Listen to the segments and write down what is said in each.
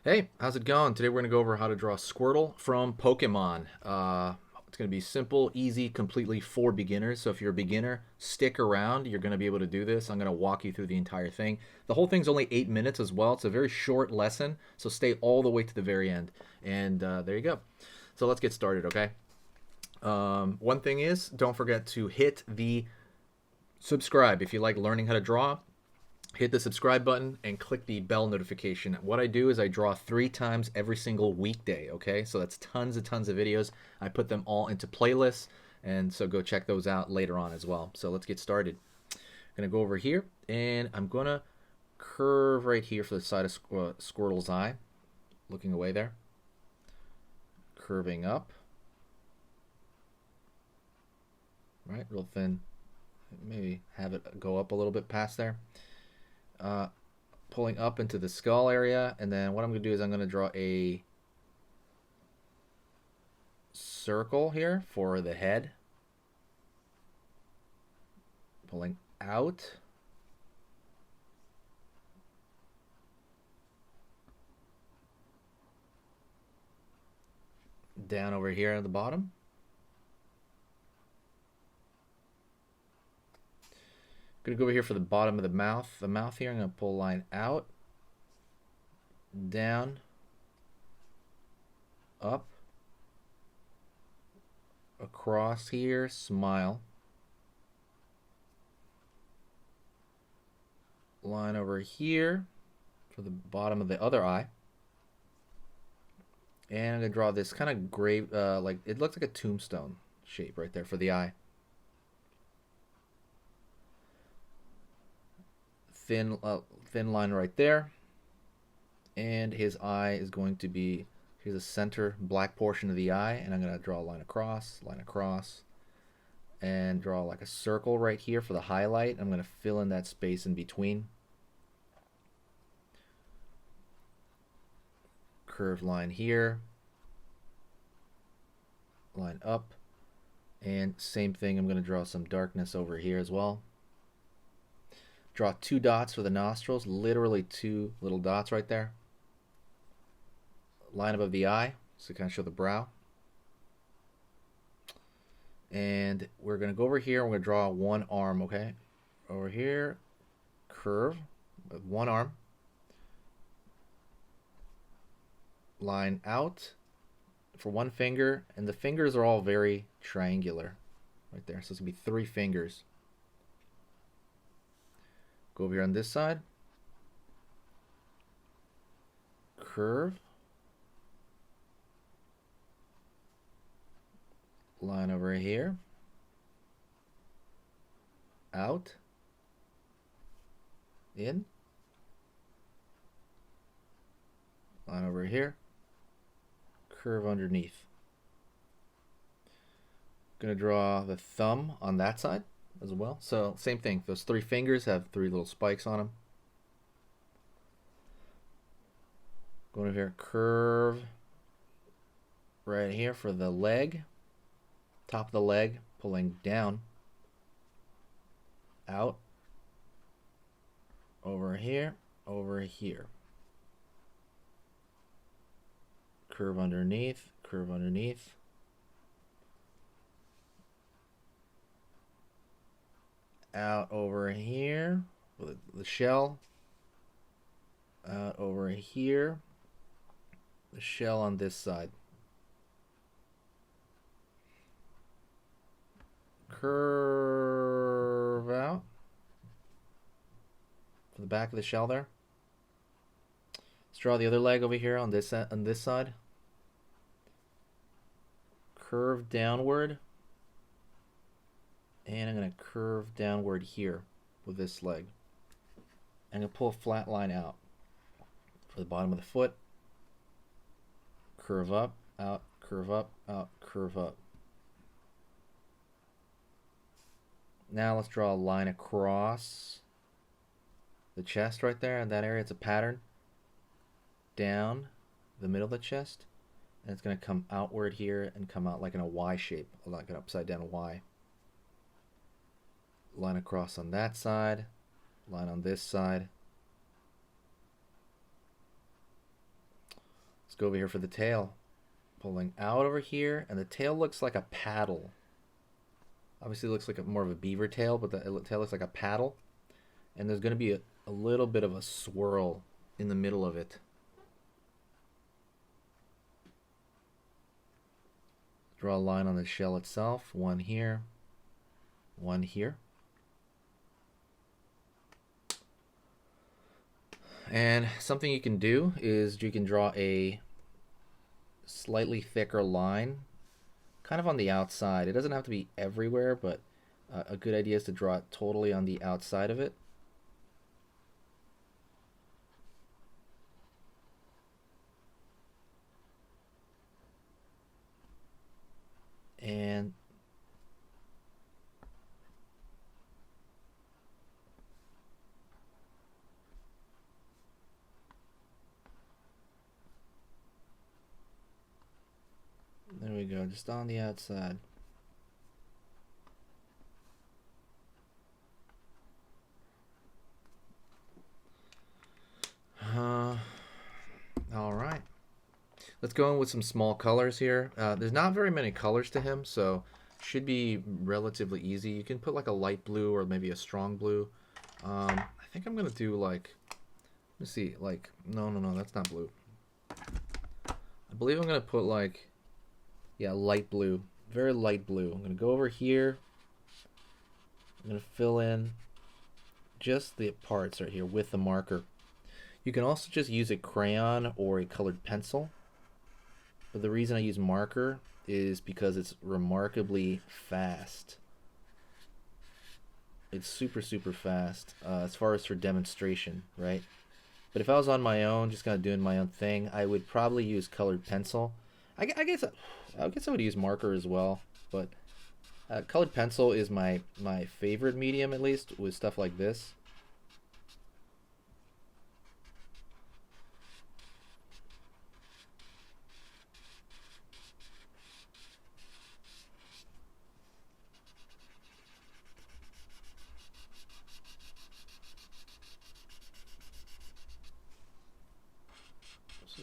Hey, how's it going? Today we're going to go over how to draw Squirtle from Pokemon. It's going to be simple, easy, completely for beginners. So if you're a beginner, stick around. You're going to be able to do this. I'm going to walk you through the entire thing. The whole thing's only 8 minutes as well. It's a very short lesson, so stay all the way to the very end. And there you go. So let's get started, okay? One thing is, don't forget to hit the subscribe if you like learning how to draw. Hit the subscribe button and click the bell notification. What I do is I draw 3 times every single weekday, okay? So that's tons and tons of videos. I put them all into playlists, and so go check those out later on as well. So let's get started. I'm gonna go over here, and I'm gonna curve right here for the side of Squirtle's eye, looking away there. Curving up, right, real thin. Maybe have it go up a little bit past there. Pulling up into the skull area, and then what I'm going to do is I'm going to draw a circle here for the head. Pulling out. Down over here at the bottom. I'm going to go over here for the bottom of the mouth. The mouth here, I'm going to pull a line out, down, up, across here, smile. Line over here for the bottom of the other eye. And I'm going to draw this kind of gray, like it looks like a tombstone shape right there for the eye. Thin line right there, and his eye is going to be, here's the center black portion of the eye, and I'm going to draw a line across, and draw like a circle right here for the highlight. I'm going to fill in that space in between. Curved line here, line up, and same thing, I'm going to draw some darkness over here as well. Draw 2 dots for the nostrils, literally 2 little dots right there. Line above the eye, so kind of show the brow. And we're going to go over here, and we're going to draw one arm, okay? Over here, curve with one arm. Line out for one finger, and the fingers are all very triangular right there. So it's going to be 3 fingers. Go over here on this side. Curve. Line over here. Out. In. Line over here. Curve underneath. Gonna draw the thumb on that side as well. So same thing, those 3 fingers have 3 little spikes on them. Going over here, curve right here for the leg, top of the leg, pulling down, out, over here, curve underneath, out over here with the shell, out over here, the shell on this side. Curve out for the back of the shell there. Let's draw the other leg over here on this side. Curve downward. And I'm going to curve downward here with this leg. I'm going to pull a flat line out for the bottom of the foot. Curve up, out, curve up, out, curve up. Now let's draw a line across the chest right there. In that area, it's a pattern. Down the middle of the chest. And it's going to come outward here and come out like in a Y shape, like an upside down Y. Line across on that side, line on this side. go over here for the tail. Pulling out over here, and the tail looks like a paddle. Obviously it looks like more of a beaver tail, but the tail looks like a paddle. And there's going to be a little bit of a swirl in the middle of it. Draw a line on the shell itself. One here, one here. And something you can do is you can draw a slightly thicker line kind of on the outside. It doesn't have to be everywhere, but a good idea is to draw it totally on the outside of it. And there we go, just on the outside. All right. Let's go in with some small colors here. There's not very many colors to him, so should be relatively easy. You can put like a light blue or maybe a strong blue. I think I'm gonna do like, let's see, like no, that's not blue. I believe I'm gonna put like, yeah, light blue, very light blue. I'm gonna go over here. I'm gonna fill in just the parts right here with the marker. You can also just use a crayon or a colored pencil. But the reason I use marker is because it's remarkably fast. It's super fast as far as for demonstration, right? But if I was on my own, just kind of doing my own thing, I would probably use colored pencil. I guess I would use marker as well, but colored pencil is my favorite medium, at least with stuff like this.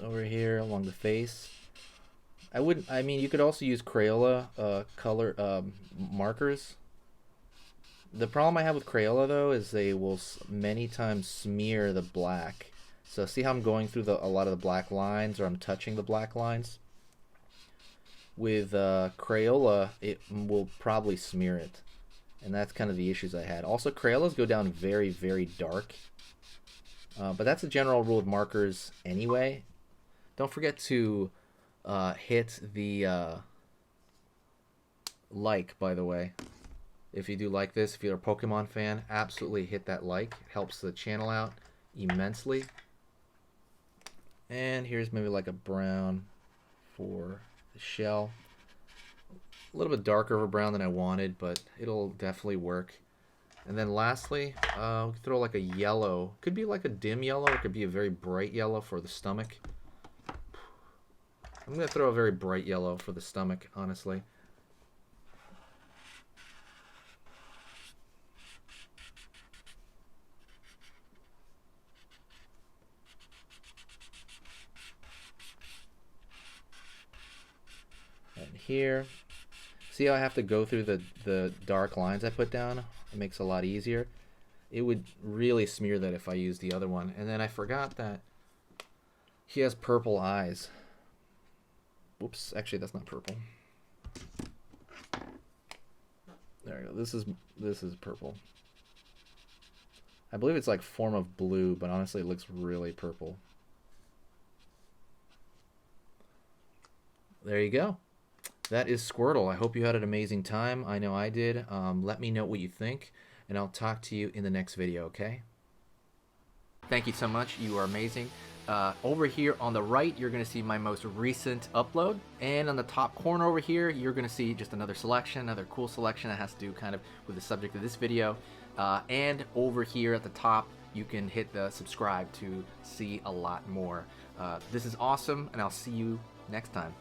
Over here along the face. I mean, you could also use Crayola color markers. The problem I have with Crayola though is they will many times smear the black. So see how I'm going through a lot of the black lines, or I'm touching the black lines? With Crayola, it will probably smear it. And that's kind of the issues I had. Also, Crayolas go down very dark. But that's a general rule of markers anyway. Don't forget to hit the like, by the way. If you do like this, if you're a Pokemon fan, absolutely hit that like. It helps the channel out immensely. And here's maybe like a brown for the shell. A little bit darker of a brown than I wanted, but it'll definitely work. And then lastly, we can throw like a yellow. Could be like a dim yellow, it could be a very bright yellow for the stomach. I'm going to throw a very bright yellow for the stomach, honestly. And here, see how I have to go through the dark lines I put down? It makes it a lot easier. It would really smear that if I used the other one. And then I forgot that he has purple eyes. Whoops, actually that's not purple. There we go. This is purple. I believe it's like form of blue, but honestly it looks really purple. There you go. That is Squirtle. I hope you had an amazing time. I know I did. Let me know what you think, and I'll talk to you in the next video, okay? Thank you so much. You are amazing. Over here on the right, you're going to see my most recent upload. And on the top corner over here, you're going to see just another selection, another cool selection that has to do kind of with the subject of this video. And over here at the top, you can hit the subscribe to see a lot more. This is awesome, and I'll see you next time.